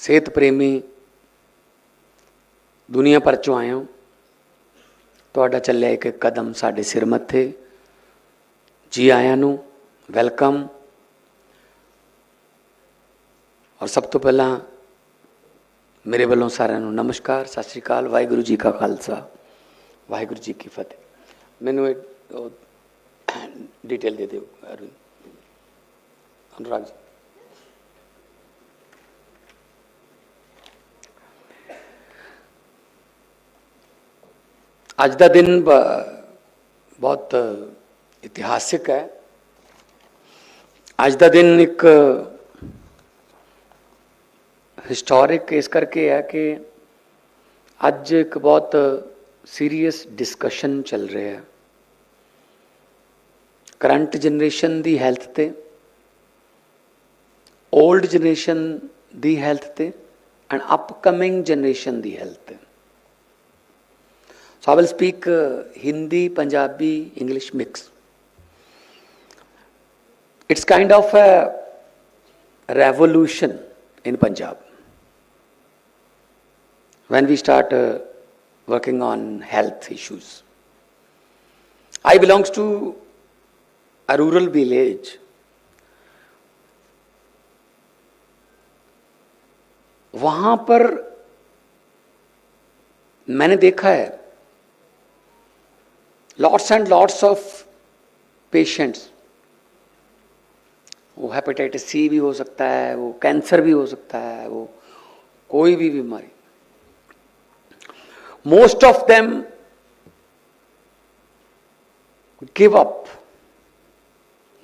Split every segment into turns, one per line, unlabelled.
सेहत प्रेमी दुनिया भर चों आए हो। तुहाडा चलिया एक एक कदम साडे सिर मत्थे। जी आयां नूं, वैलकम। और सब तो पहला मेरे वालों सारिਆਂ ਨੂੰ नमस्कार, सत श्री अकाल, वाहिगुरू जी का खालसा, वाहिगुरू जी की फतेह। मैनू एक डिटेल दे दो अरविंद, अनुराग जी। अज का दिन बहुत इतिहासिक है। अज का दिन एक हिस्टोरिक इस करके है कि अज एक बहुत सीरीयस डिस्कशन चल रहा है करंट जनरेशन दी हैल्थ ते, ओल्ड जनरेशन दी हैल्थ ते and upcoming generation the health ते। So I will speak Hindi, Punjabi, English mix. It's kind of a revolution in Punjab when we start working on health issues. I belongs to a rural village. वहाँ पर मैंने देखा है lots and lots of patients. वो hepatitis C भी हो सकता है, वो कैंसर भी हो सकता है, वो कोई भी बीमारी। Most of them give up,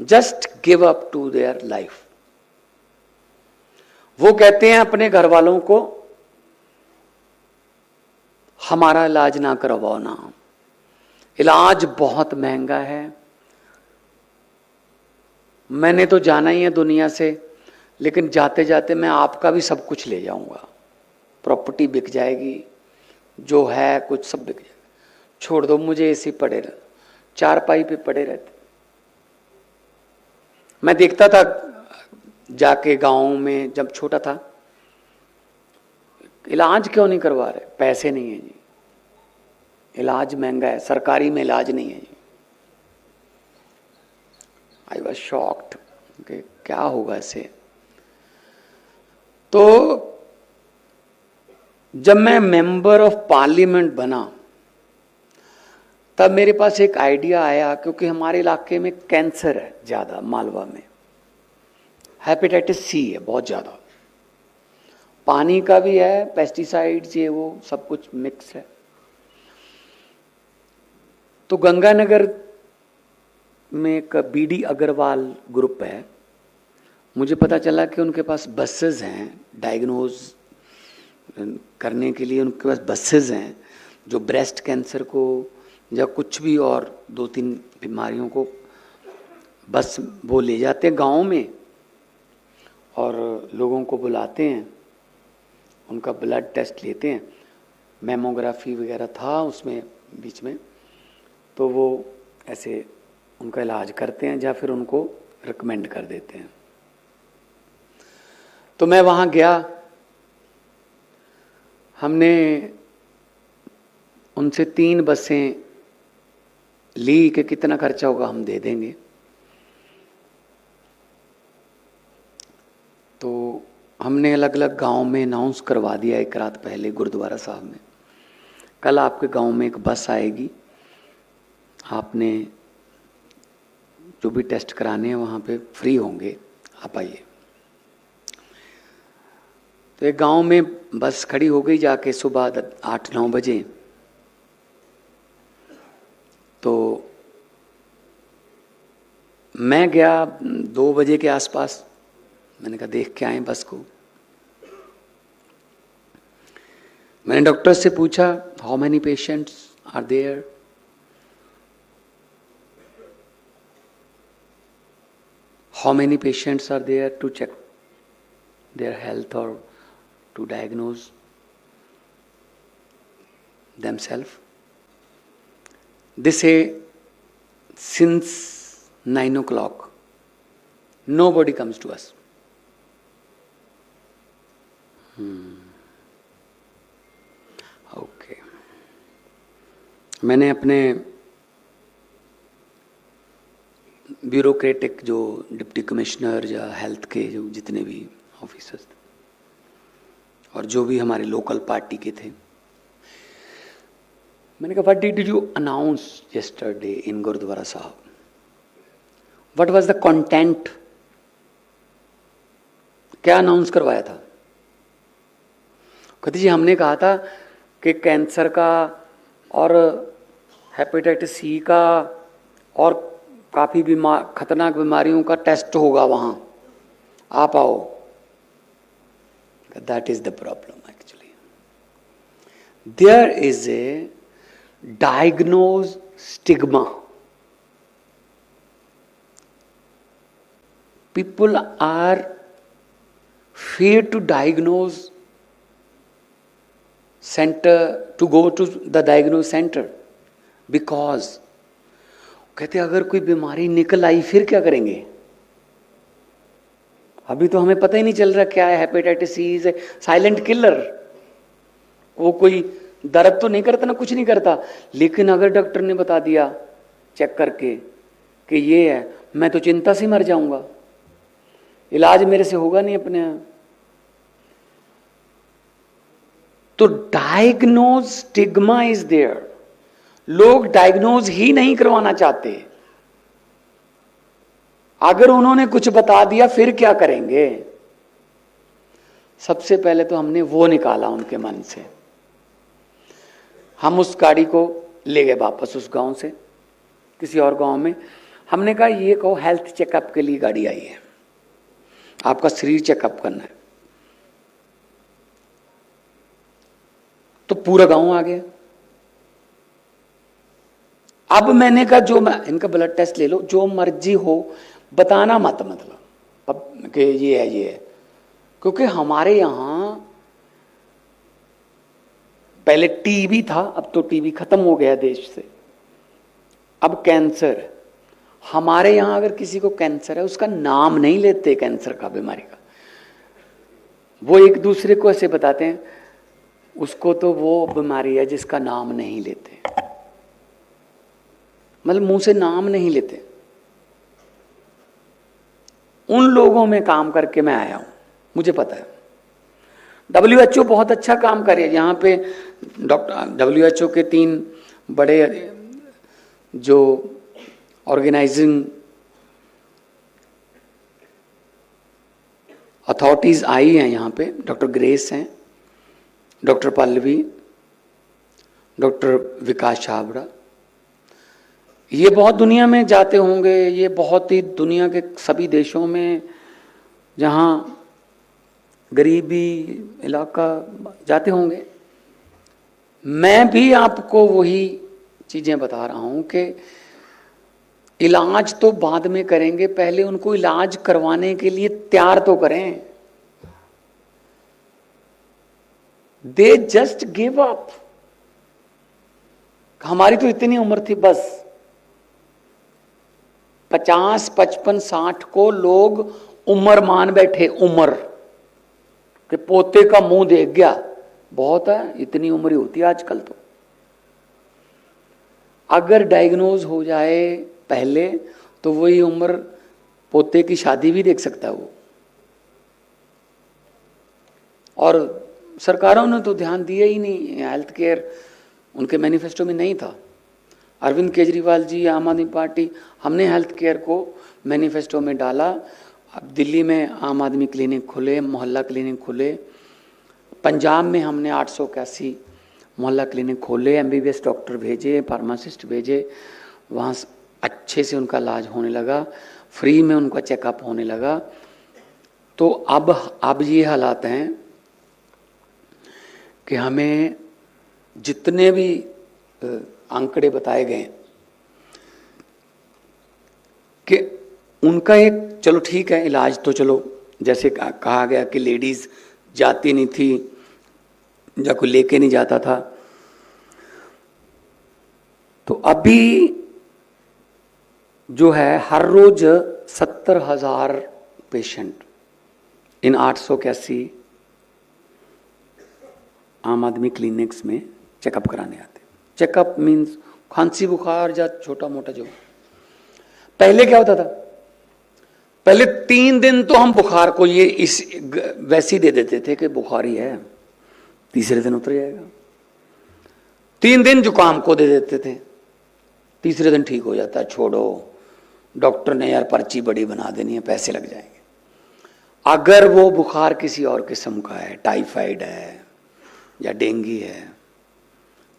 just give up to their life. वो कहते हैं अपने घर वालों को, हमारा इलाज ना करवाओ ना, इलाज बहुत महंगा है, मैंने तो जाना ही है दुनिया से, लेकिन जाते जाते मैं आपका भी सब कुछ ले जाऊंगा, प्रॉपर्टी बिक जाएगी, जो है कुछ सब बिक जाएगा, छोड़ दो मुझे ऐसे पड़े रह, चारपाई पे पड़े रहते। मैं देखता था जाके गांव में जब छोटा था, इलाज क्यों नहीं करवा रहे? पैसे नहीं है जी, इलाज महंगा है, सरकारी में इलाज नहीं है। आई वॉज शॉक्ड कि क्या होगा ऐसे। तो जब मैं मेंबर ऑफ पार्लियामेंट बना तब मेरे पास एक आइडिया आया, क्योंकि हमारे इलाके में कैंसर है ज़्यादा, मालवा में हेपेटाइटिस सी है बहुत ज़्यादा, पानी का भी है, पेस्टिसाइड्स ये वो सब कुछ मिक्स है। तो गंगानगर में एक बीडी अग्रवाल ग्रुप है, मुझे पता चला कि उनके पास बसेस हैं डायग्नोज करने के लिए, उनके पास बसेस हैं जो ब्रेस्ट कैंसर को या कुछ भी और 2-3 बीमारियों को बस वो ले जाते हैं गांव में और लोगों को बुलाते हैं, उनका ब्लड टेस्ट लेते हैं, मैमोग्राफी वगैरह था उसमें बीच में, तो वो ऐसे उनका इलाज करते हैं या फिर उनको रिकमेंड कर देते हैं। तो मैं वहाँ गया, हमने उनसे 3 बसें ली कि कितना खर्चा होगा हम दे देंगे। तो हमने अलग अलग गांव में अनाउंस करवा दिया एक रात पहले गुरुद्वारा साहब में, कल आपके गांव में एक बस आएगी, आपने जो भी टेस्ट कराने हैं वहाँ पे फ्री होंगे, आप आइए। तो एक गांव में बस खड़ी हो गई जाके सुबह 8-9 बजे। तो मैं गया 2 बजे के आसपास, मैंने कहा देख के आए बस को। मैंने डॉक्टर से पूछा how many patients are there, how many patients are there to check their health or to diagnose themselves. They say since 9 o'clock nobody comes to us. Okay, मैंने अपने ब्यूरोक्रेटिक जो डिप्टी कमिश्नर या health के जो जितने भी officers थे और जो भी हमारे लोकल पार्टी के थे, मैंने कहा what did you announce yesterday in Gurdwara Sahib, what was the content, क्या अनाउंस करवाया था। कहती जी हमने कहा था कि कैंसर का और हेपेटाइटिस सी का और काफी खतरनाक बीमारियों का टेस्ट होगा वहां, आप आओ। That is the problem actually, there is a diagnose stigma, people are fear to diagnose center, to go to the diagnose center because कहते अगर कोई बीमारी निकल आई फिर क्या करेंगे, अभी तो हमें पता ही नहीं चल रहा क्या है। Hepatitis C is silent killer, वो कोई दर्द तो नहीं करता ना, कुछ नहीं करता, लेकिन अगर डॉक्टर ने बता दिया चेक करके कि ये है, मैं तो चिंता से मर जाऊंगा, इलाज मेरे से होगा नहीं अपने आप। तो डायग्नोज स्टिग्मा इज देयर, लोग डायग्नोज ही नहीं करवाना चाहते। अगर उन्होंने कुछ बता दिया फिर क्या करेंगे। सबसे पहले तो हमने वो निकाला उनके मन से, हम उस गाड़ी को ले गए वापस उस गांव से किसी और गांव में। हमने कहा ये कहो हेल्थ चेकअप के लिए गाड़ी आई है, आपका शरीर चेकअप करना है। तो पूरा गांव आ गया। अब मैंने कहा जो इनका ब्लड टेस्ट ले लो, जो मर्जी हो, बताना मत, मतलब कि ये है, क्योंकि हमारे यहां पहले टीबी था, अब तो टीबी खत्म हो गया देश से, अब कैंसर। हमारे यहां अगर किसी को कैंसर है उसका नाम नहीं लेते, कैंसर का बीमारी का, वो एक दूसरे को ऐसे बताते हैं उसको तो वो बीमारी है जिसका नाम नहीं लेते, मतलब मुंह से नाम नहीं लेते। उन लोगों में काम करके मैं आया हूं, मुझे पता है। WHO बहुत अच्छा काम कर रही है यहाँ पे। WHO के 3 बड़े जो ऑर्गेनाइजिंग अथॉरिटीज आई हैं यहाँ पे, डॉक्टर ग्रेस हैं, डॉक्टर पल्लवी, डॉक्टर विकास छाबड़ा। ये बहुत दुनिया में जाते होंगे, ये बहुत ही दुनिया के सभी देशों में जहाँ गरीबी इलाका जाते होंगे। मैं भी आपको वही चीजें बता रहा हूं कि इलाज तो बाद में करेंगे, पहले उनको इलाज करवाने के लिए तैयार तो करें। They just give up. हमारी तो इतनी उम्र थी, बस 50, 55, 60 को लोग उम्र मान बैठे, उम्र कि पोते का मुंह देख गया, बहुत है, इतनी उम्र ही होती है आजकल। तो अगर डायग्नोज हो जाए पहले तो वही उम्र पोते की शादी भी देख सकता है वो। और सरकारों ने तो ध्यान दिया ही नहीं, हेल्थ केयर उनके मैनिफेस्टो में नहीं था। अरविंद केजरीवाल जी, आम आदमी पार्टी, हमने हेल्थ केयर को मैनिफेस्टो में डाला। अब दिल्ली में आम आदमी क्लिनिक खुले, मोहल्ला क्लिनिक खुले, पंजाब में हमने 881 मोहल्ला क्लिनिक खोले, MBBS डॉक्टर भेजे, फार्मासिस्ट भेजे, वहाँ अच्छे से उनका इलाज होने लगा, फ्री में उनका चेकअप होने लगा। तो अब ये हालात हैं कि हमें जितने भी आंकड़े बताए गए कि उनका एक, चलो ठीक है इलाज तो, चलो जैसे कहा गया कि लेडीज जाती नहीं थी या कोई लेके नहीं जाता था, तो अभी जो है हर रोज 70,000 पेशेंट इन 881 आम आदमी क्लिनिक्स में चेकअप कराने आते। चेकअप मीन्स खांसी बुखार या छोटा मोटा जो। पहले क्या होता था, पहले 3 दिन तो हम बुखार को ये इस वैसे ही दे देते थे कि बुखार ही है, तीसरे दिन उतर जाएगा। 3 दिन जुकाम को दे देते थे, तीसरे दिन ठीक हो जाता है, छोड़ो डॉक्टर ने यार पर्ची बड़ी बना देनी है, पैसे लग जाएंगे। अगर वो बुखार किसी और किस्म का है, टाइफाइड है या डेंगू है,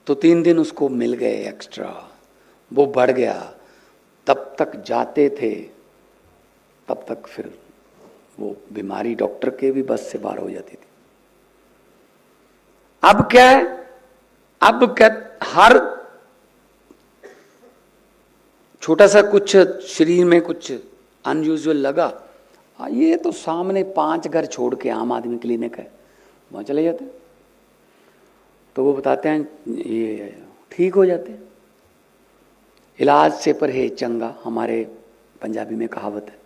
तो 3 दिन उसको मिल गए एक्स्ट्रा, वो बढ़ गया, तब तक जाते थे, तब तक फिर वो बीमारी डॉक्टर के भी बस से बाहर हो जाती थी। अब क्या है, अब क्या, हर छोटा सा कुछ शरीर में कुछ अनयूजुअल लगा, ये तो सामने 5 घर छोड़ के आम आदमी क्लिनिक है, वहां चले जाते हैं, तो वो बताते हैं ये ठीक हो जाते हैं। इलाज से परहेज चंगा, हमारे पंजाबी में कहावत है,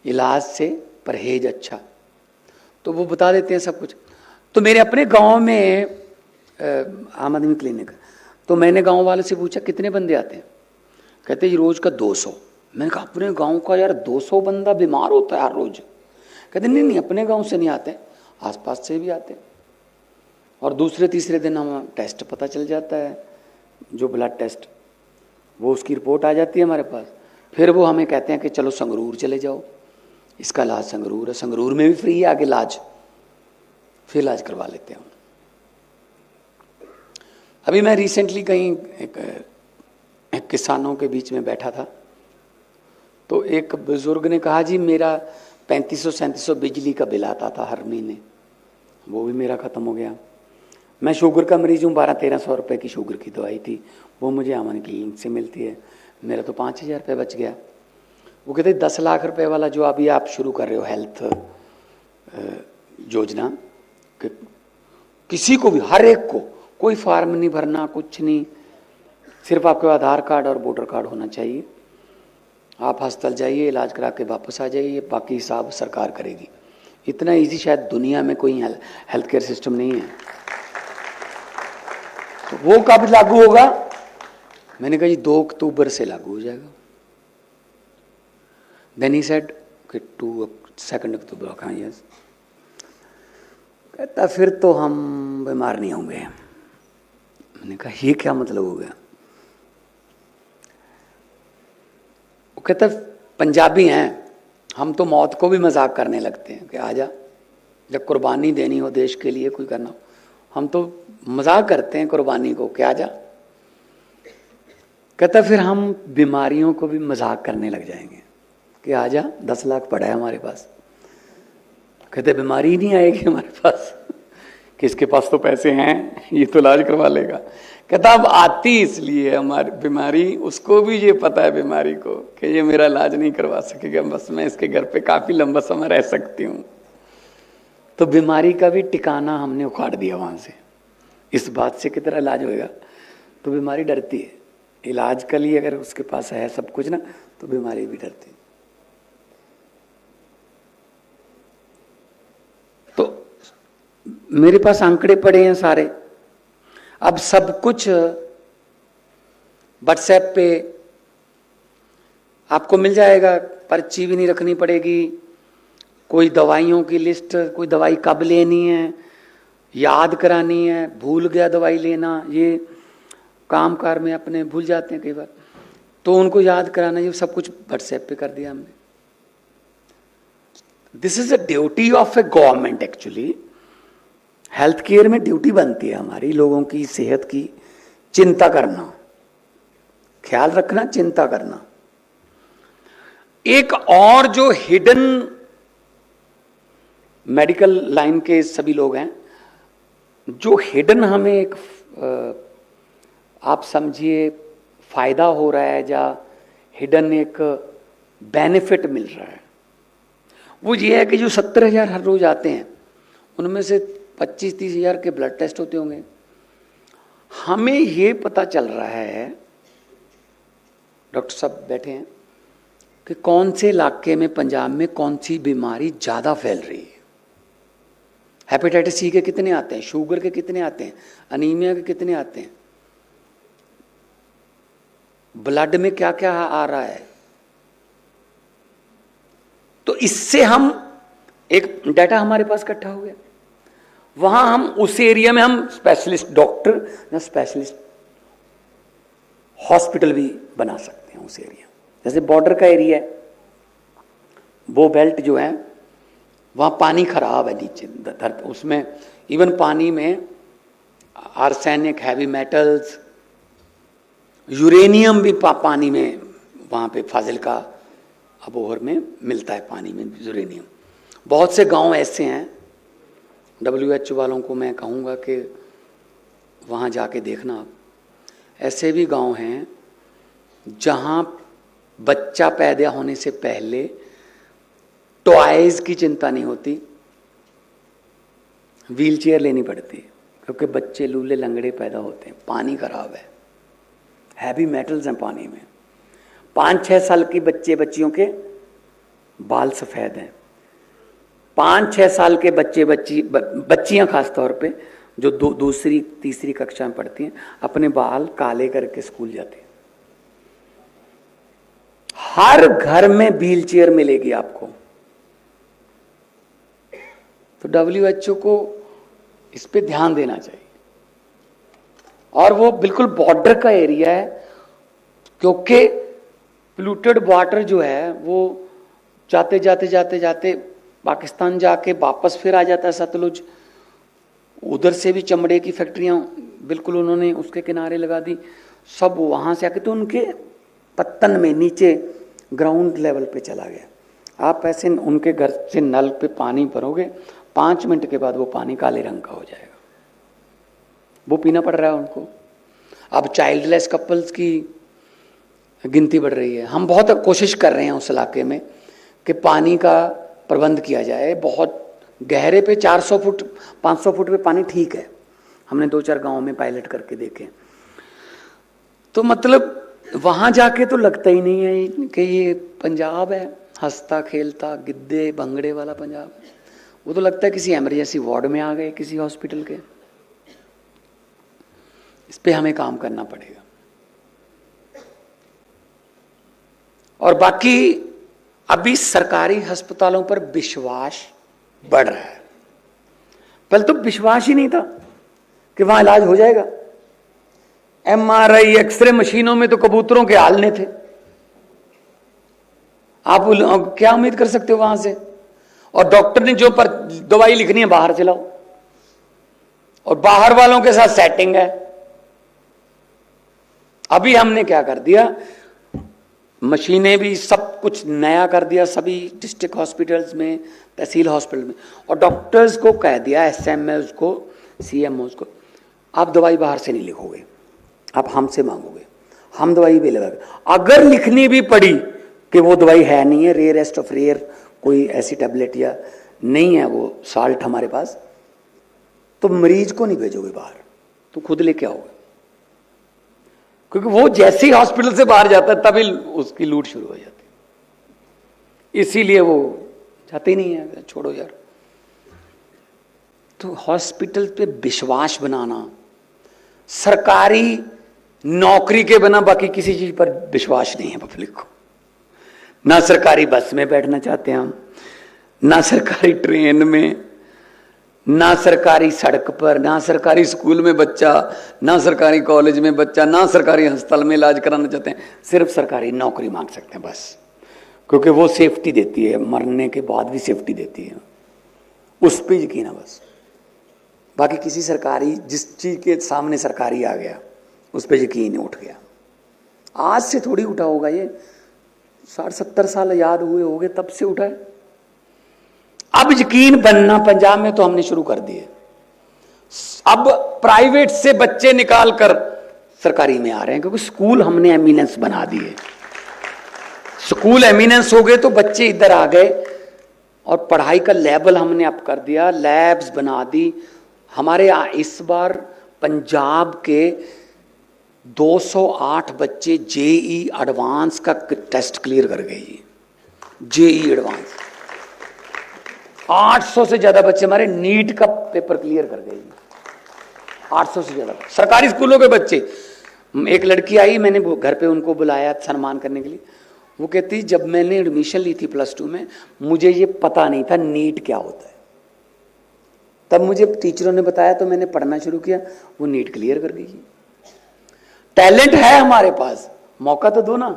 इलाज से परहेज अच्छा, तो वो बता देते हैं सब कुछ। तो मेरे अपने गांव में आम आदमी क्लिनिक, तो मैंने गांव वाले से पूछा कितने बंदे आते हैं, कहते जी रोज का 200। मैंने कहा अपने गांव का यार 200 बंदा बीमार होता है हर रोज? कहते नहीं अपने गांव से नहीं आते, आसपास से भी आते, और दूसरे तीसरे दिन हम टेस्ट पता चल जाता है, जो ब्लड टेस्ट, वो उसकी रिपोर्ट आ जाती है हमारे पास। फिर वो हमें कहते हैं कि चलो संगरूर चले जाओ, इसका इलाज संगरूर है, संगरूर में भी फ्री है आगे इलाज, फिर इलाज करवा लेते हैं। अभी मैं रिसेंटली कहीं एक किसानों के बीच में बैठा था, तो एक बुजुर्ग ने कहा जी मेरा 3500-3700 बिजली का बिल आता था हर महीने, वो भी मेरा ख़त्म हो गया। मैं शुगर का मरीज हूँ, 1200-1300 रुपये की शुगर की दवाई थी, वो मुझे आमन क्लिनिक से मिलती है, मेरा तो 5000 रुपये बच गया। वो कहते 10 लाख रुपए वाला जो अभी आप शुरू कर रहे हो हेल्थ योजना, कि किसी को भी, हर एक को, कोई फार्म नहीं भरना, कुछ नहीं, सिर्फ आपके आधार कार्ड और वोटर कार्ड होना चाहिए, आप अस्पताल जाइए, इलाज करा के वापस आ जाइए, बाकी हिसाब सरकार करेगी। इतना इजी शायद दुनिया में कोई हेल्थ केयर सिस्टम नहीं है। तो वो कब लागू होगा? मैंने कहा जी 2 अक्टूबर से लागू हो जाएगा। देन ही सेड कि 2 अक्टूबर, हाँ यस। कहता फिर तो हम बीमार नहीं होंगे। मैंने कहा ये क्या मतलब हो गया? वो कहता पंजाबी हैं हम, तो मौत को भी मजाक करने लगते हैं कि आजा, जब कुर्बानी देनी हो देश के लिए कोई करना हो, हम तो मजाक करते हैं कुर्बानी को कि आजा। कहता फिर हम बीमारियों को भी मजाक करने लग जाएंगे कि आजा 10 लाख पड़ा है हमारे पास। कहते बीमारी ही नहीं आएगी हमारे पास, किसके पास तो पैसे हैं, ये तो इलाज करवा लेगा। कहता अब आती इसलिए हमारी बीमारी, उसको भी ये पता है बीमारी को कि ये मेरा इलाज नहीं करवा सकेगा, बस मैं इसके घर पे काफी लंबा समय रह सकती हूँ। तो बीमारी का भी ठिकाना हमने उखाड़ दिया वहां से। इस बात से कितना इलाज होएगा, तो बीमारी डरती है। इलाज के लिए अगर उसके पास है सब कुछ ना, तो बीमारी भी डरती है। तो मेरे पास आंकड़े पड़े हैं सारे, अब सब कुछ व्हाट्सएप पे आपको मिल जाएगा, पर्ची भी नहीं रखनी पड़ेगी, कोई दवाइयों की लिस्ट, कोई दवाई कब लेनी है याद करानी है, भूल गया दवाई लेना, ये काम कार में अपने भूल जाते हैं कई बार, तो उनको याद कराना, ये सब कुछ व्हाट्सएप पे कर दिया हमने। This is a duty of A government actually. Health care में ड्यूटी बनती है हमारी, लोगों की सेहत की चिंता करना, ख्याल रखना, चिंता करना। एक और जो हिडन मेडिकल लाइन के सभी लोग हैं, जो हिडन हमें एक आप समझिए फायदा हो रहा है या हिडन एक बेनिफिट मिल रहा है, वो ये है कि जो 70,000 हर रोज आते हैं उनमें से 25-30 हज़ार के ब्लड टेस्ट होते होंगे। हमें ये पता चल रहा है, डॉक्टर साहब बैठे हैं, कि कौन से इलाके में पंजाब में कौन सी बीमारी ज़्यादा फैल रही है। हेपेटाइटिस सी के कितने आते हैं, शुगर के कितने आते हैं, अनीमिया के कितने आते हैं, ब्लड में क्या क्या आ रहा है। तो इससे हम एक डाटा हमारे पास इकट्ठा हो गया, वहां हम उस एरिया में हम स्पेशलिस्ट डॉक्टर या स्पेशलिस्ट हॉस्पिटल भी बना सकते हैं उस एरिया। जैसे बॉर्डर का एरिया है, वो बेल्ट जो है वहां पानी खराब है नीचे धरती, उसमें इवन पानी में आर्सेनिक, हैवी मेटल्स, यूरेनियम भी पानी में वहां पे फाजिलका अबोहर में मिलता है, पानी में यूरेनियम। बहुत से गांव ऐसे हैं, WHO वालों को मैं कहूँगा कि वहाँ जाके देखना आप, ऐसे भी गांव हैं जहाँ बच्चा पैदा होने से पहले टॉयज की चिंता नहीं होती, व्हील चेयर लेनी पड़ती है, क्योंकि बच्चे लूले लंगड़े पैदा होते हैं, पानी खराब है, हैवी मेटल्स हैं पानी में। 5-6 साल की बच्चियों के बाल सफ़ेद हैं, 5-6 साल के बच्चियां खास तौर पे जो दूसरी तीसरी कक्षा में पढ़ती हैं, अपने बाल काले करके स्कूल जाते हैं। हर घर में व्हील चेयर मिलेगी आपको। तो WHO को इस पे ध्यान देना चाहिए। और वो बिल्कुल बॉर्डर का एरिया है, क्योंकि पोल्यूटेड वाटर जो है वो जाते जाते जाते जाते पाकिस्तान जाके वापस फिर आ जाता है सतलुज। उधर से भी चमड़े की फैक्ट्रियां बिल्कुल उन्होंने उसके किनारे लगा दी, सब वहाँ से आके तो उनके पत्तन में नीचे ग्राउंड लेवल पे चला गया। आप ऐसे उनके घर से नल पे पानी भरोगे, 5 मिनट के बाद वो पानी काले रंग का हो जाएगा, वो पीना पड़ रहा है उनको। अब चाइल्डलेस कपल्स की गिनती बढ़ रही है। हम बहुत कोशिश कर रहे हैं उस इलाके में कि पानी का प्रबंध किया जाए। बहुत गहरे पे 400 फुट 500 फुट पे पानी ठीक है, हमने 2-4 गांवों में पायलट करके देखे। तो मतलब वहां जाके तो लगता ही नहीं है कि ये पंजाब है, हंसता खेलता गिद्दे भंगड़े वाला पंजाब। वो तो लगता है किसी इमरजेंसी वार्ड में आ गए किसी हॉस्पिटल के। इस पे हमें काम करना पड़ेगा। और बाकी अभी सरकारी अस्पतालों पर विश्वास बढ़ रहा है। पहले तो विश्वास ही नहीं था कि वहां इलाज हो जाएगा। MRI एक्सरे मशीनों में तो कबूतरों के आलने थे। आप क्या उम्मीद कर सकते हो वहां से? और डॉक्टर ने जो पर दवाई लिखनी है बाहर से लाओ, और बाहर वालों के साथ सेटिंग है। अभी हमने क्या कर दिया, मशीनें भी सब कुछ नया कर दिया सभी डिस्ट्रिक्ट हॉस्पिटल्स में, तहसील हॉस्पिटल में, और डॉक्टर्स को कह दिया, SMOs को, CMOs को, आप दवाई बाहर से नहीं लिखोगे, आप हमसे मांगोगे, हम दवाई भी लगाएंगे। अगर लिखनी भी पड़ी कि वो दवाई है नहीं है, रेयरेस्ट ऑफ रेयर कोई ऐसी टैबलेट या नहीं है वो साल्ट हमारे पास, तो मरीज को नहीं भेजोगे बाहर, तो खुद लेके आओगे। क्योंकि वो जैसे ही हॉस्पिटल से बाहर जाता है तभी उसकी लूट शुरू हो जाती है, इसीलिए वो जाते ही नहीं है, छोड़ो यार। तो हॉस्पिटल पे विश्वास बनाना, सरकारी नौकरी के बिना बाकी किसी चीज पर विश्वास नहीं है पब्लिक को। ना सरकारी बस में बैठना चाहते हैं हम, ना सरकारी ट्रेन में, ना सरकारी सड़क पर, ना सरकारी स्कूल में बच्चा, ना सरकारी कॉलेज में बच्चा, ना सरकारी अस्पताल में इलाज कराना चाहते हैं। सिर्फ सरकारी नौकरी मांग सकते हैं बस, क्योंकि वो सेफ्टी देती है, मरने के बाद भी सेफ्टी देती है, उस पर यकीन है बस। बाकी किसी सरकारी, जिस चीज के सामने सरकारी आ गया उस पर यकीन उठ गया। आज से थोड़ी उठा होगा, ये 60-70 साल याद हुए होंगे तब से उठा है। अब यकीन बनना पंजाब में तो हमने शुरू कर दिए। अब प्राइवेट से बच्चे निकाल कर सरकारी में आ रहे हैं, क्योंकि स्कूल हमने एमिनेंस बना दिए। स्कूल एमिनेंस हो गए तो बच्चे इधर आ गए, और पढ़ाई का लेवल हमने अप कर दिया, लैब्स बना दी। हमारे इस बार पंजाब के 208 बच्चे JEE एडवांस का टेस्ट क्लियर कर गए। JEE एडवांस 800 से ज्यादा बच्चे हमारे नीट का पेपर क्लियर कर गए। 800 से ज्यादा सरकारी स्कूलों के बच्चे। एक लड़की आई, मैंने घर पे उनको बुलाया सम्मान करने के लिए। वो कहती जब मैंने एडमिशन ली थी +2 में, मुझे ये पता नहीं था नीट क्या होता है। तब मुझे टीचरों ने बताया तो मैंने पढ़ना शुरू किया, वो नीट क्लियर कर गई। टैलेंट है हमारे पास, मौका तो दो ना।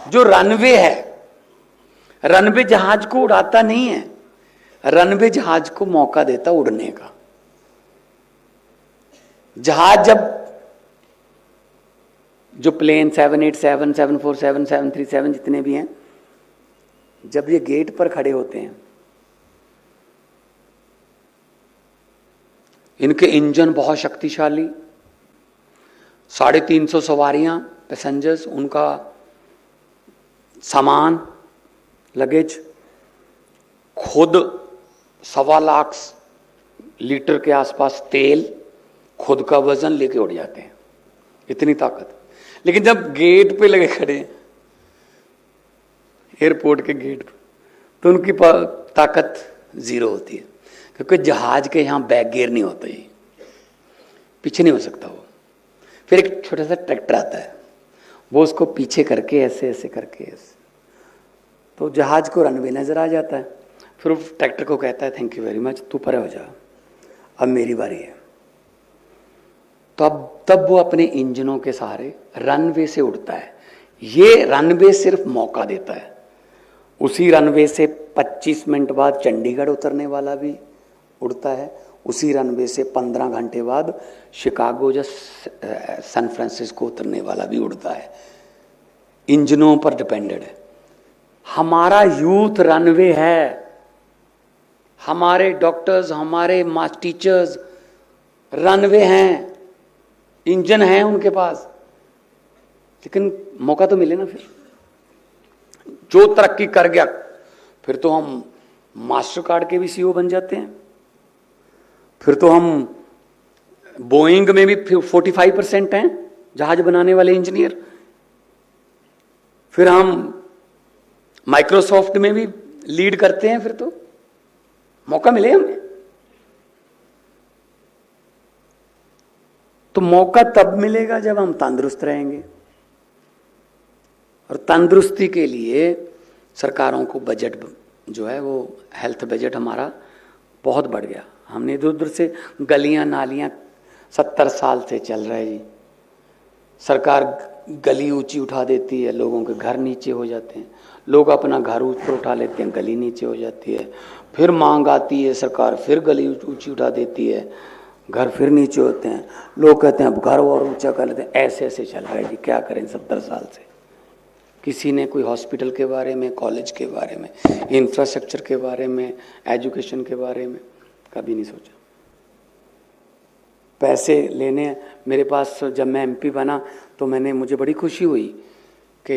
जो रनवे है, रनवे जहाज को उड़ाता नहीं है, रनवे जहाज को मौका देता उड़ने का। जहाज जब जो प्लेन 787, 747, 737 जितने भी हैं, जब ये गेट पर खड़े होते हैं, इनके इंजन बहुत शक्तिशाली, 350 सवारियां, पैसेंजर्स, उनका सामान, लगेज, खुद 1.25 लाख लीटर के आसपास तेल, खुद का वजन लेके उड़ जाते हैं, इतनी ताकत। लेकिन जब गेट पे लगे खड़े हैं, एयरपोर्ट के गेट पे, तो उनकी ताकत 0 होती है, क्योंकि जहाज के यहां बैक गियर नहीं होता, ही पीछे नहीं हो सकता वो। फिर एक छोटा सा ट्रैक्टर आता है, वो उसको पीछे करके ऐसे ऐसे करके ऐसे, तो जहाज को रनवे नजर आ जाता है। फिर वो ट्रैक्टर को कहता है थैंक यू वेरी मच, तू परे हो जा, अब मेरी बारी है। तो तब वो अपने इंजनों के सहारे रनवे से उड़ता है। ये रनवे सिर्फ मौका देता है। उसी रनवे से 25 मिनट बाद चंडीगढ़ उतरने वाला भी उड़ता है, उसी रनवे से 15 घंटे बाद शिकागो या सैन फ्रांसिस्को उतरने वाला भी उड़ता है। इंजनों पर डिपेंडेड है। हमारा यूथ रनवे है, हमारे डॉक्टर्स, हमारे मास टीचर्स रनवे हैं, इंजन है उनके पास, लेकिन मौका तो मिले ना। फिर जो तरक्की कर गया, फिर तो हम मास्टर कार्ड के भी CEO बन जाते हैं। फिर तो हम बोइंग में भी 45% हैं जहाज बनाने वाले इंजीनियर। फिर हम माइक्रोसॉफ्ट में भी लीड करते हैं। फिर तो मौका मिले हमें। तो मौका तब मिलेगा जब हम तंदुरुस्त रहेंगे, और तंदुरुस्ती के लिए सरकारों को बजट जो है वो हेल्थ बजट हमारा बहुत बढ़ गया। हमने इधर उधर से गलियां नालियां 70 साल से चल रहे जी। सरकार गली ऊंची उठा देती है, लोगों के घर नीचे हो जाते हैं, लोग अपना घर ऊपर उठा लेते हैं, गली नीचे हो जाती है। फिर मांग आती है, सरकार फिर गली ऊंची उठा देती है, घर फिर नीचे होते हैं, लोग कहते हैं अब घर और ऊंचा कर लेते हैं। ऐसे ऐसे चल रहा है जी, क्या करें 70 साल से। किसी ने कोई हॉस्पिटल के बारे में, कॉलेज के बारे में, इंफ्रास्ट्रक्चर के बारे में, एजुकेशन के बारे में कभी नहीं सोचा। पैसे लेने मेरे पास, जब मैं MP बना तो मुझे बड़ी खुशी हुई कि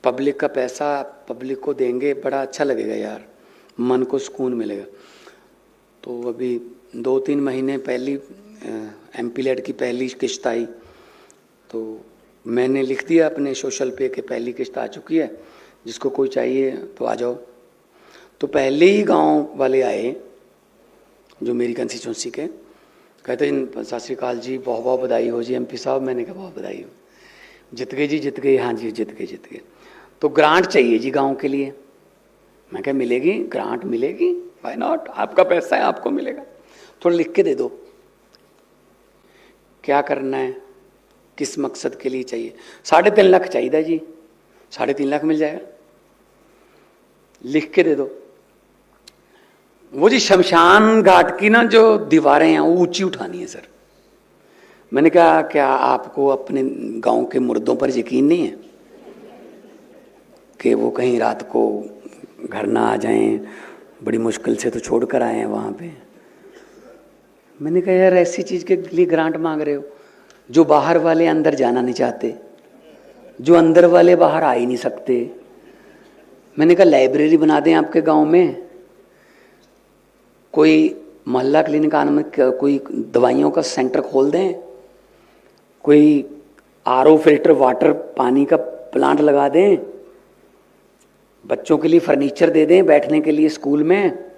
पब्लिक का पैसा पब्लिक को देंगे, बड़ा अच्छा लगेगा यार, मन को सुकून मिलेगा। तो अभी 2-3 महीने पहली MP-लेड की पहली किश्त आई, तो मैंने लिख दिया अपने सोशल पे कि पहली किश्त आ चुकी है, जिसको कोई चाहिए तो आ जाओ। तो पहले ही गांव वाले आए जो मेरी कंस्टिट्यूंसी के, कहते सत श्री अकाल जी, बहुत बहुत बधाई हो जी MP साहब। मैंने कहा बहुत बधाई हो, जीत गए जी, जीत गए। हाँ जी जीत गए। तो ग्रांट चाहिए जी गांव के लिए। मैं कहा मिलेगी, ग्रांट मिलेगी, व्हाई नॉट, आपका पैसा है, आपको मिलेगा, थोड़ा लिख के दे दो, क्या करना है, किस मकसद के लिए चाहिए। 3.5 लाख चाहिए जी, 3.5 लाख मिल जाएगा, लिख के दे दो। वो जी शमशान घाट की ना जो दीवारें हैं वो ऊंची उठानी है सर। मैंने कहा क्या आपको अपने गांव के मुर्दों पर यकीन नहीं है कि वो कहीं रात को घर ना आ जाएं, बड़ी मुश्किल से तो छोड़ कर आए हैं वहाँ पे। मैंने कहा यार ऐसी चीज़ के लिए ग्रांट मांग रहे हो, जो बाहर वाले अंदर जाना नहीं चाहते, जो अंदर वाले बाहर आ ही नहीं सकते। मैंने कहा लाइब्रेरी बना दें आपके गांव में, कोई मोहल्ला क्लिनिक आने में कोई दवाइयों का सेंटर खोल दें, कोई RO फिल्टर वाटर पानी का प्लांट लगा दें, बच्चों के लिए फर्नीचर दे दें बैठने के लिए स्कूल में,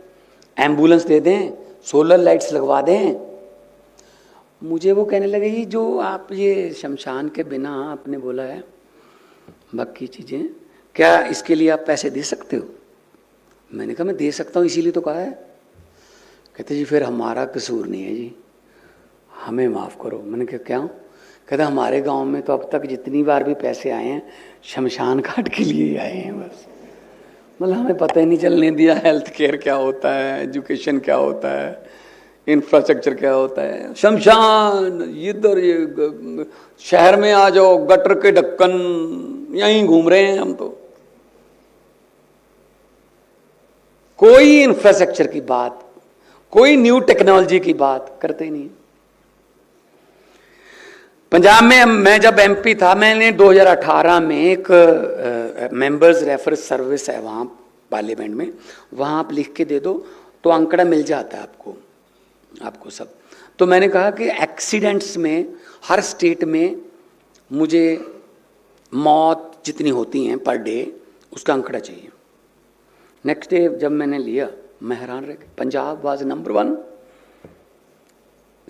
एम्बुलेंस दे दें, सोलर लाइट्स लगवा दें। मुझे वो कहने लगे जी जो आप ये शमशान के बिना आपने बोला है बाकी चीज़ें, क्या इसके लिए आप पैसे दे सकते हो? मैंने कहा मैं दे सकता हूँ, इसीलिए तो कहा है। कहते जी फिर हमारा कसूर नहीं है जी, हमें माफ़ करो। मैंने कहा क्या? कहते हमारे गांव में तो अब तक जितनी बार भी पैसे आए हैं शमशान घाट के लिए ही आए हैं बस। मतलब हमें पता ही नहीं चलने दिया हेल्थ केयर क्या होता है, एजुकेशन क्या होता है, इंफ्रास्ट्रक्चर क्या होता है। शमशान इधर ये शहर में आ जाओ, गटर के ढक्कन यहीं घूम रहे हैं हम। तो कोई इंफ्रास्ट्रक्चर की बात, कोई न्यू टेक्नोलॉजी की बात करते ही नहीं। पंजाब में मैं जब एमपी था, मैंने 2018 में एक मेंबर्स रेफर सर्विस है वहाँ पार्लियामेंट में, वहाँ आप लिख के दे दो तो आंकड़ा मिल जाता है आपको सब। तो मैंने कहा कि एक्सीडेंट्स में हर स्टेट में मुझे मौत जितनी होती हैं पर डे उसका आंकड़ा चाहिए। नेक्स्ट डे जब मैंने लिया मैं हैरान रह गया, Punjab was number 1,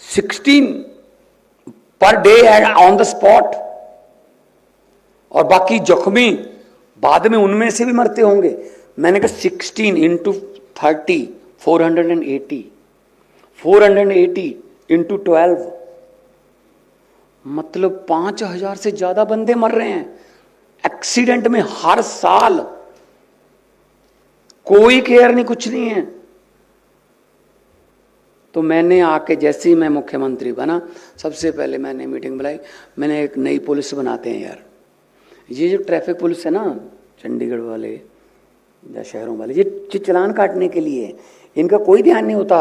16 per day on the spot. और बाकी जख्मी बाद में उनमें से भी मरते होंगे। मैंने कहा 16 इंटू 30 480, 480 इंटू 12, मतलब 5000 से ज्यादा बंदे मर रहे हैं एक्सीडेंट में हर साल। कोई केयर नहीं, कुछ नहीं है। तो मैंने आके जैसे ही मैं मुख्यमंत्री बना सबसे पहले मैंने मीटिंग बुलाई। मैंने एक नई पुलिस बनाते हैं यार, ये जो ट्रैफिक पुलिस है ना चंडीगढ़ वाले या शहरों वाले, ये चालान काटने के लिए इनका कोई ध्यान नहीं होता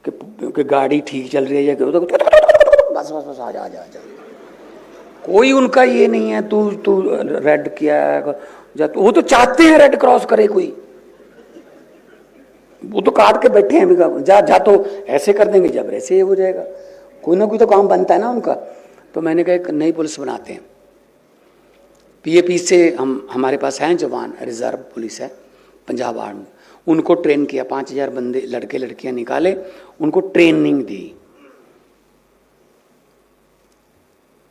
कि गाड़ी ठीक चल रही है या बस बस बस आ जा। कोई उनका ये नहीं है तू रेड किया है, वो तो चाहते हैं रेड क्रॉस करे कोई, वो तो काट के बैठे हैं जा तो ऐसे कर देंगे, जब ऐसे हो जाएगा। कोई ना कोई तो काम बनता है ना उनका। तो मैंने कहा एक नई पुलिस बनाते हैं। पीएपी से हमारे पास हैं जवान, रिजर्व पुलिस है पंजाब आर्मी, उनको ट्रेन किया, 5000 बंदे लड़के लड़कियां निकाले, उनको ट्रेनिंग दी।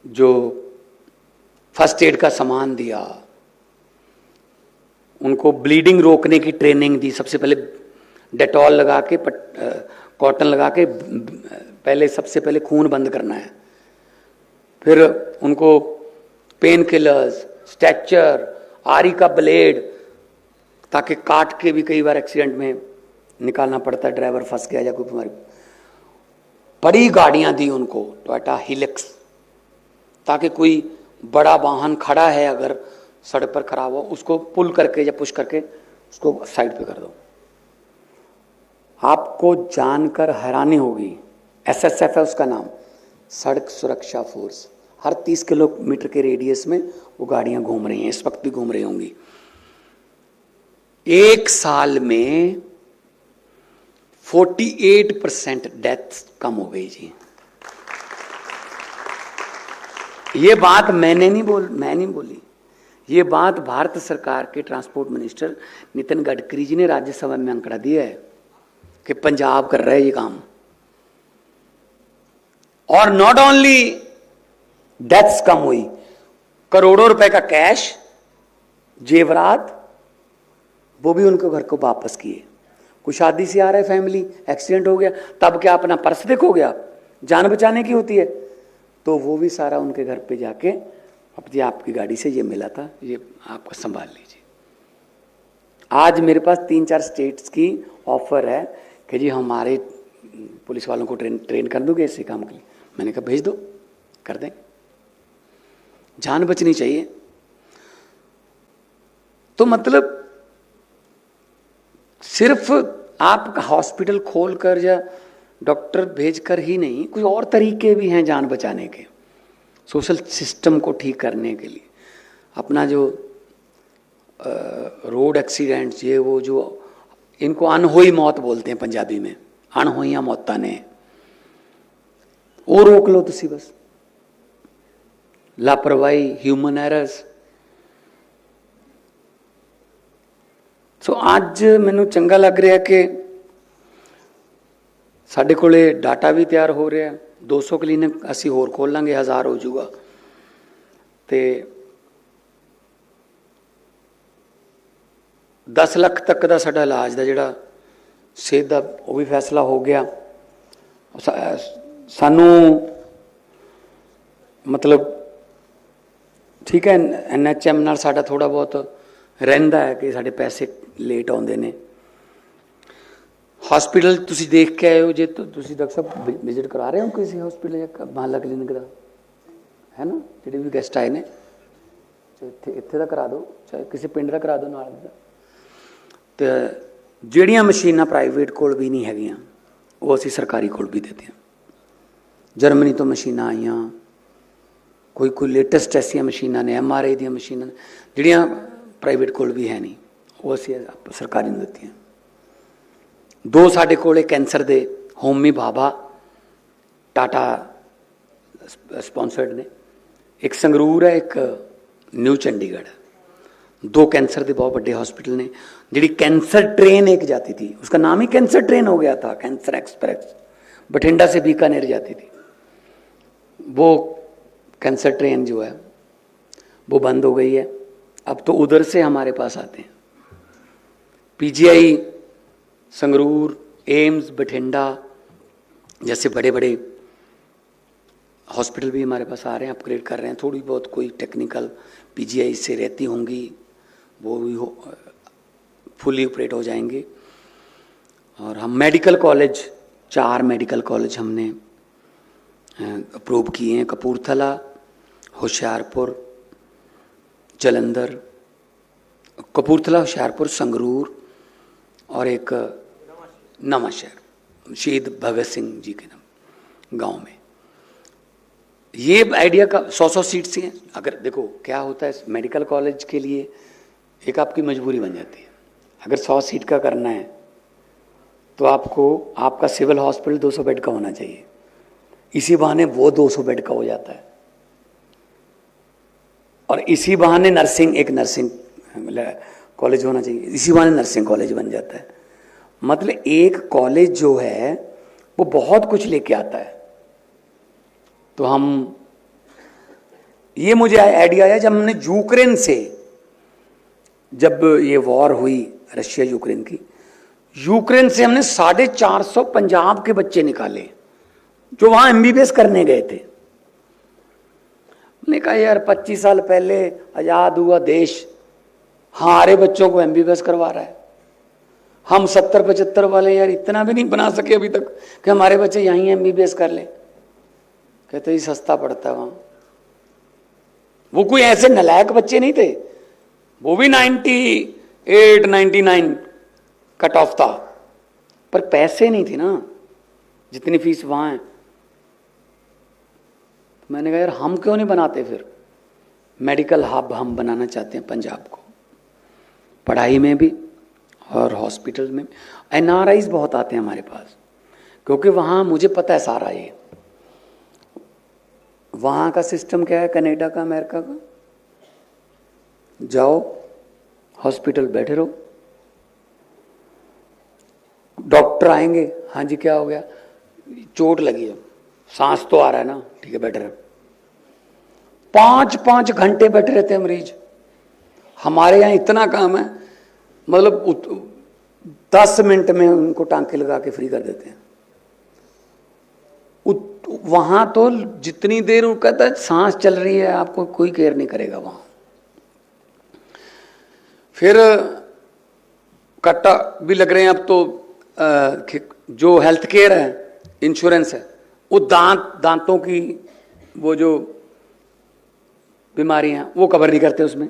जो फर्स्ट एड का सामान दिया, उनको ब्लीडिंग रोकने की ट्रेनिंग दी। सबसे पहले डेटॉल लगा के कॉटन लगा के पहले सबसे पहले खून बंद करना है। फिर उनको पेन किलर्स, स्ट्रेचर, आरी का ब्लेड, ताकि काट के भी कई बार एक्सीडेंट में निकालना पड़ता है, ड्राइवर फंस गया या कोई बीमारी। बड़ी गाड़ियां दी उनको, टोयोटा हिलेक्स, ताकि कोई बड़ा वाहन खड़ा है अगर सड़क पर खराब हो उसको पुल करके या पुश करके उसको साइड पे कर दो। आपको जानकर हैरानी होगी, एसएसएफ है उसका नाम, सड़क सुरक्षा फोर्स। हर 30 किलोमीटर के रेडियस में वो गाड़ियां घूम रही हैं, इस वक्त भी घूम रही होंगी। एक साल में 48% डेथ कम हो गई जी। ये बात मैं नहीं बोली, ये बात भारत सरकार के ट्रांसपोर्ट मिनिस्टर नितिन गडकरी जी ने राज्यसभा में आंकड़ा दिया है कि पंजाब कर रहा है ये काम। और नॉट ओनली डेथ्स कम हुई, करोड़ों रुपए का कैश, जेवरात, वो भी उनको घर को वापस किए। कोई शादी से आ रहा है फैमिली, एक्सीडेंट हो गया, तब क्या अपना पर्स देखोगे आप, जान बचाने की होती है, तो वो भी सारा उनके घर पे जाके अब जी आपकी गाड़ी से ये मिला था, ये आपको संभाल लीजिए। आज मेरे पास 3-4 स्टेट्स की ऑफर है कि जी हमारे पुलिस वालों को ट्रेन कर दोगे इसी काम के लिए। मैंने कहा भेज दो, कर दें, जान बचनी चाहिए। तो मतलब सिर्फ आप हॉस्पिटल खोलकर या डॉक्टर भेजकर ही नहीं, कुछ और तरीके भी हैं जान बचाने के, सोशल सिस्टम को ठीक करने के लिए। अपना जो रोड एक्सीडेंट्स, ये वो जो इनको अनहोई मौत बोलते हैं पंजाबी में, अनहोइयां मौतां ने, वो रोक लो तुसी बस। लापरवाही, ह्यूमन एरर्स, सो ਅੱਜ ਮੈਨੂੰ ਚੰਗਾ ਲੱਗ ਰਿਹਾ ਕਿ ਸਾਡੇ ਕੋਲੇ ਡਾਟਾ ਵੀ ਤਿਆਰ ਹੋ ਰਿਹਾ, 200 ਕਲੀਨਿਕ ਅਸੀਂ ਹੋਰ ਖੋਲ ਲਾਂਗੇ, 1000 ਹੋ ਜਾਊਗਾ। ਤੇ 10 ਲੱਖ ਤੱਕ ਦਾ ਸਾਡਾ ਇਲਾਜ ਦਾ ਜਿਹੜਾ ਸਿਹਤ ਦਾ ਉਹ ਵੀ ਫੈਸਲਾ ਹੋ ਗਿਆ। ਸਾਨੂੰ मतलब ठीक है, NHM ਨਾਲ ਸਾਡਾ ਥੋੜਾ ਬਹੁਤ ਰਹਿੰਦਾ ਹੈ ਕਿ ਸਾਡੇ ਪੈਸੇ ਲੇਟ ਆਉਂਦੇ ਨੇ। हॉस्पिटल ਤੁਸੀਂ ਦੇਖ ਕੇ ਆਏ ਹੋ, ਜੇ ਤੁਸੀਂ ਡਾਕਟਰ ਸਾਹਿਬ ਵਿਜ਼ਿਟ ਕਰਾ ਰਹੇ ਹੋ ਕਿਸੇ ਹਸਪੀਟਲ ਜਾਂ ਮਹੱਲਾ ਕਲੀਨਿਕ ਦਾ, ਹੈ ਨਾ, ਜਿਹੜੇ ਵੀ ਗੈਸਟ ਆਏ ਨੇ, ਇੱਥੇ ਦਾ ਕਰਾ ਦਿਓ, ਚਾਹੇ ਕਿਸੇ ਪਿੰਡ ਦਾ ਕਰਾ ਦਿਓ ਨਾਲ ਦਾ। ਤੇ ਜਿਹੜੀਆਂ ਮਸ਼ੀਨਾਂ ਪ੍ਰਾਈਵੇਟ ਕੋਲ ਵੀ ਨਹੀਂ ਹੈਗੀਆਂ ਉਹ ਅਸੀਂ ਸਰਕਾਰੀ ਕੋਲ ਵੀ ਦੇਤੇ ਹਾਂ। ਜਰਮਨੀ ਤੋਂ ਮਸ਼ੀਨਾਂ ਆਈਆਂ, ਕੋਈ ਲੇਟੈਸਟ ਐਸੀਆਂ ਮਸ਼ੀਨਾਂ ਨੇ, MRI ਦੀਆਂ ਮਸ਼ੀਨਾਂ ਜਿਹੜੀਆਂ ਪ੍ਰਾਈਵੇਟ ਕੋਲ ਵੀ ਹੈ ਨਹੀਂ, ਉਹ ਅਸੀਂ ਸਰਕਾਰੀ ਨੂੰ ਦਿੱਤੀਆਂ। 2 ਸਾਡੇ ਕੋਲ ਕੈਂਸਰ ਦੇ ਹੋਮੀ ਭਾਭਾ ਟਾਟਾ ਸਪॉन्सर्ड ਨੇ, ਇੱਕ ਸੰਗਰੂਰ ਹੈ, ਇੱਕ ਨਿਊ चंडीगढ़ है। 2 कैंसर के बहुत बड़े हॉस्पिटल ने। जी कैंसर ट्रेन एक जाती थी, उसका नाम ही कैंसर ट्रेन हो गया था, कैंसर एक्सप्रेस, बठिंडा से बीकानेर जाती थी। वो कैंसर ट्रेन जो है वो बंद हो गई है, अब तो उधर से हमारे पास आते हैं। PGI संगरूर, एम्स, बठिंडा जैसे बड़े बड़े हॉस्पिटल भी हमारे पास आ रहे हैं, अपग्रेड कर रहे हैं। थोड़ी बहुत कोई टेक्निकल PGI से रहती होंगी, वो भी फुली ऑपरेट हो जाएंगे। और हम मेडिकल कॉलेज, 4 मेडिकल कॉलेज हमने अप्रूव किए हैं, कपूरथला, होशियारपुर, जलंधर, कपूरथला, होशियारपुर, संगरूर और एक नवांशहर शहीद भगत सिंह जी के नाम गांव में। ये आइडिया का 100-100 सीट्स हैं। अगर देखो क्या होता है, मेडिकल कॉलेज के लिए एक आपकी मजबूरी बन जाती है। अगर 100 सीट का करना है तो आपको आपका सिविल हॉस्पिटल 200 बेड का होना चाहिए, इसी बहाने वो 200 बेड का हो जाता है। और इसी बहाने एक नर्सिंग कॉलेज होना चाहिए, इसी बहाने नर्सिंग कॉलेज बन जाता है। मतलब एक कॉलेज जो है वो बहुत कुछ लेके आता है। तो हम, ये मुझे आइडिया आया जब हमने यूक्रेन से, जब ये वॉर हुई रशिया यूक्रेन की, यूक्रेन से हमने 450 पंजाब के बच्चे निकाले जो वहां MBBS करने गए थे। मैंने कहा यार 25 साल पहले आजाद हुआ देश, हमारे बच्चों को MBBS करवा रहा है। हम 70-75 वाले यार इतना भी नहीं बना सके अभी तक कि हमारे बच्चे यहीं MBBS कर ले। कहते ही सस्ता पड़ता है वहां। वो कोई ऐसे नलायक बच्चे नहीं थे, वो भी 98-99 कट ऑफ था, पर पैसे नहीं थे ना जितनी फीस वहां है। तो मैंने कहा यार हम क्यों नहीं बनाते फिर मेडिकल हब। हम बनाना चाहते हैं पंजाब को, पढ़ाई में भी और हॉस्पिटल में। NRIs बहुत आते हैं हमारे पास, क्योंकि वहाँ मुझे पता है सारा ये वहाँ का सिस्टम क्या है, कनाडा का, अमेरिका का। जाओ हॉस्पिटल, बैठे रहो, डॉक्टर आएंगे, हाँ जी क्या हो गया, चोट लगी है, सांस तो आ रहा है ना, ठीक है बैठे रहो। 5-5 घंटे बैठे रहते हैं मरीज। हमारे यहाँ इतना काम है, मतलब 10 मिनट में उनको टांके लगा के फ्री कर देते हैं। वहां तो जितनी देर उनका कहता है सांस चल रही है, आपको कोई केयर नहीं करेगा वहां। फिर कट्टा भी लग रहे हैं अब तो। जो हेल्थ केयर है, इंश्योरेंस है, वो दांतों की वो जो बीमारियां वो कवर नहीं करते उसमें।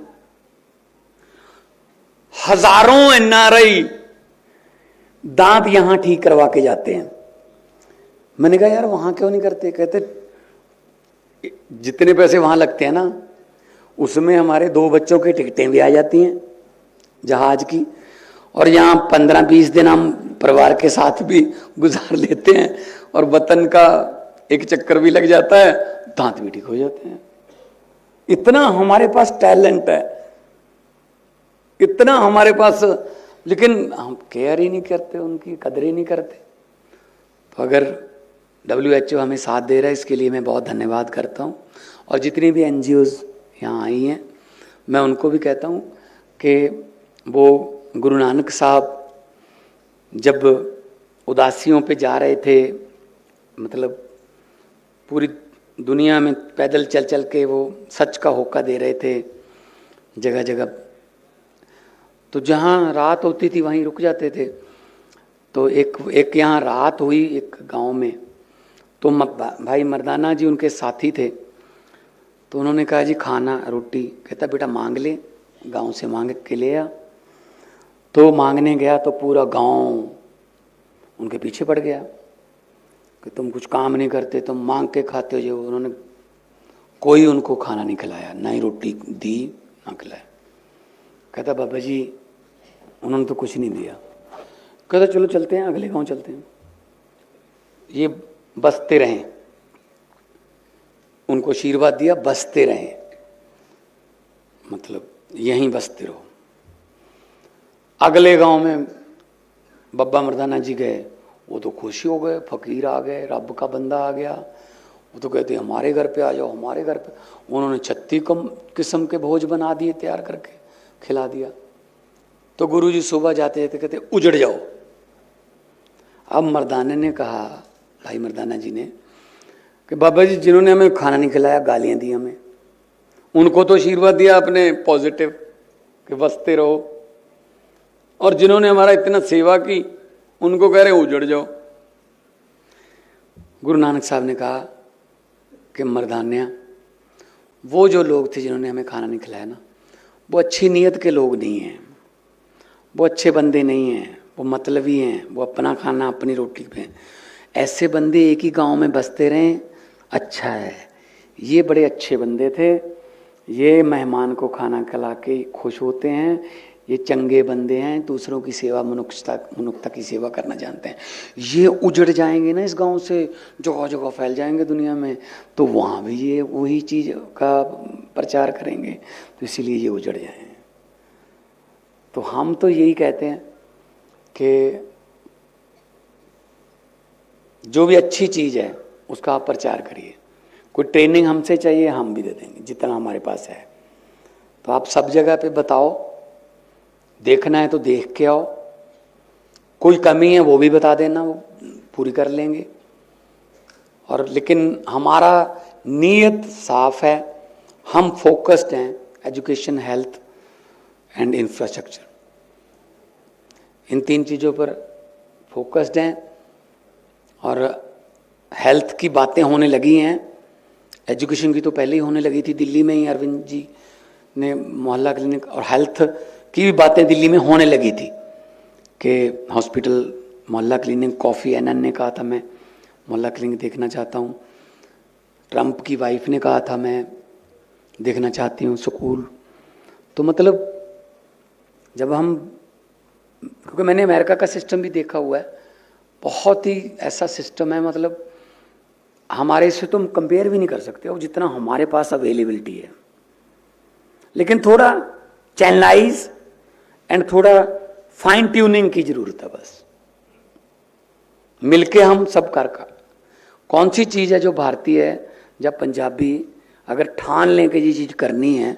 हजारों NRI दांत यहां ठीक करवा के जाते हैं। मैंने कहा यार वहां क्यों नहीं करते? कहते जितने पैसे वहां लगते हैं ना, उसमें हमारे 2 बच्चों की टिकटें भी आ जाती हैं जहाज की, और यहाँ 15-20 दिन हम परिवार के साथ भी गुजार लेते हैं, और वतन का एक चक्कर भी लग जाता है, दांत भी ठीक हो जाते हैं। इतना हमारे पास टैलेंट है, इतना हमारे पास लेकिन हम केयर ही नहीं करते, उनकी कदर ही नहीं करते। तो अगर WHO हमें साथ दे रहा है, इसके लिए मैं बहुत धन्यवाद करता हूँ। और जितनी भी NGOs यहाँ आई हैं, मैं उनको भी कहता हूँ कि वो गुरु नानक साहब जब उदासियों पे जा रहे थे, मतलब पूरी दुनिया में पैदल चल चल के वो सच का होका दे रहे थे जगह जगह, तो जहाँ रात होती थी वहीं रुक जाते थे। तो एक यहाँ रात हुई एक गांव में, तो भाई मर्दाना जी उनके साथी थे। तो उन्होंने कहा जी खाना रोटी, कहता बेटा मांग ले, गांव से मांग के ले आ। तो मांगने गया तो पूरा गांव उनके पीछे पड़ गया कि तुम कुछ काम नहीं करते, तुम मांग के खाते हो। जो उन्होंने कोई उनको खाना नहीं खिलाया, ना ही रोटी दी ना खिलाया। कहता बाबा जी उन्होंने तो कुछ नहीं दिया। कहता चलो चलते हैं, अगले गांव चलते हैं, ये बसते रहें। उनको आशीर्वाद दिया, बसते रहें, मतलब यहीं बसते रहो। अगले गांव में बब्बा मर्दाना जी गए, वो तो खुशी हो गए, फकीर आ गए, रब का बंदा आ गया। वो तो कहते हमारे घर पे आ जाओ, हमारे घर पे। उन्होंने 36 किस्म के भोज बना दिए, तैयार करके खिला दिया। तो गुरुजी सुबह जाते थे, कहते उजड़ जाओ। अब मर्दाने ने कहा, भाई मर्दाना जी ने, कि बाबा जी जिन्होंने हमें खाना नहीं खिलाया, गालियां दी हमें, उनको तो आशीर्वाद दिया आपने पॉजिटिव कि बसते रहो, और जिन्होंने हमारा इतना सेवा की उनको कह रहे उजड़ जाओ। गुरु नानक साहब ने कहा कि मर्दान्या, वो जो लोग थे जिन्होंने हमें खाना नहीं खिलाया ना, वो अच्छी नीयत के लोग नहीं हैं, वो अच्छे बंदे नहीं हैं, वो मतलबी हैं, वो अपना खाना अपनी रोटी पे। ऐसे बंदे एक ही गांव में बसते रहें, अच्छा है। ये बड़े अच्छे बंदे थे, ये मेहमान को खाना खिला के खुश होते हैं, ये चंगे बंदे हैं, दूसरों की सेवा, मनुष्यता की सेवा करना जानते हैं। ये उजड़ जाएंगे ना इस गांव से, जगह जगह फैल जाएंगे दुनिया में, तो वहाँ भी ये वही चीज़ का प्रचार करेंगे, तो इसीलिए ये उजड़ जाएंगे। तो हम तो यही कहते हैं कि जो भी अच्छी चीज़ है उसका आप प्रचार करिए। कोई ट्रेनिंग हमसे चाहिए, हम भी दे देंगे जितना हमारे पास है। तो आप सब जगह पे बताओ, देखना है तो देख के आओ, कोई कमी है वो भी बता देना, वो पूरी कर लेंगे। और लेकिन हमारा नीयत साफ है, हम फोकस्ड हैं एजुकेशन, हेल्थ एंड इंफ्रास्ट्रक्चर, इन 3 चीज़ों पर फोकस्ड हैं। और हेल्थ की बातें होने लगी हैं, एजुकेशन की तो पहले ही होने लगी थी। दिल्ली में ही अरविंद जी ने मोहल्ला क्लिनिक, और हेल्थ की भी बातें दिल्ली में होने लगी थी कि हॉस्पिटल, मोहल्ला क्लिनिक। कॉफ़ी एनन ने कहा था मैं मोहल्ला क्लिनिक देखना चाहता हूँ। ट्रंप की वाइफ ने कहा था मैं देखना चाहती हूँ स्कूल। तो मतलब जब हम, क्योंकि मैंने अमेरिका का सिस्टम भी देखा हुआ है, बहुत ही ऐसा सिस्टम है, मतलब हमारे से तुम कंपेयर भी नहीं कर सकते हो जितना हमारे पास अवेलेबिलिटी है। लेकिन थोड़ा चैनलाइज एंड थोड़ा फाइन ट्यूनिंग की जरूरत है, बस मिलके हम सब कर। कौन सी चीज़ है जो भारतीय है, जब पंजाबी अगर ठान लें कि ये चीज़ करनी है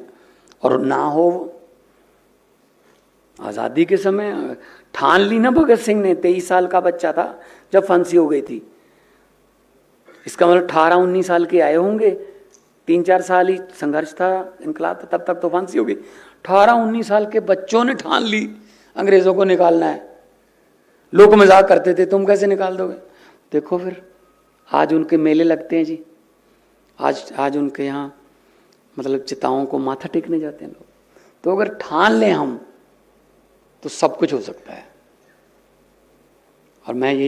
और ना हो, आज़ादी के समय ठान ली ना भगत सिंह ने, 23 साल का बच्चा था जब फांसी हो गई थी। इसका मतलब 18-19 साल के आए होंगे, 3-4 साल ही संघर्ष था, इनकलाब था, तब तक तो फांसी हो गई। 18-19 साल के बच्चों ने ठान ली अंग्रेज़ों को निकालना है। लोग मजाक करते थे, तुम कैसे निकाल दोगे। देखो फिर आज उनके मेले लगते हैं जी, आज उनके यहाँ मतलब चिताओं को माथा टेकने जाते हैं लोग। तो अगर ठान लें हम तो सब कुछ हो सकता है। और मैं ये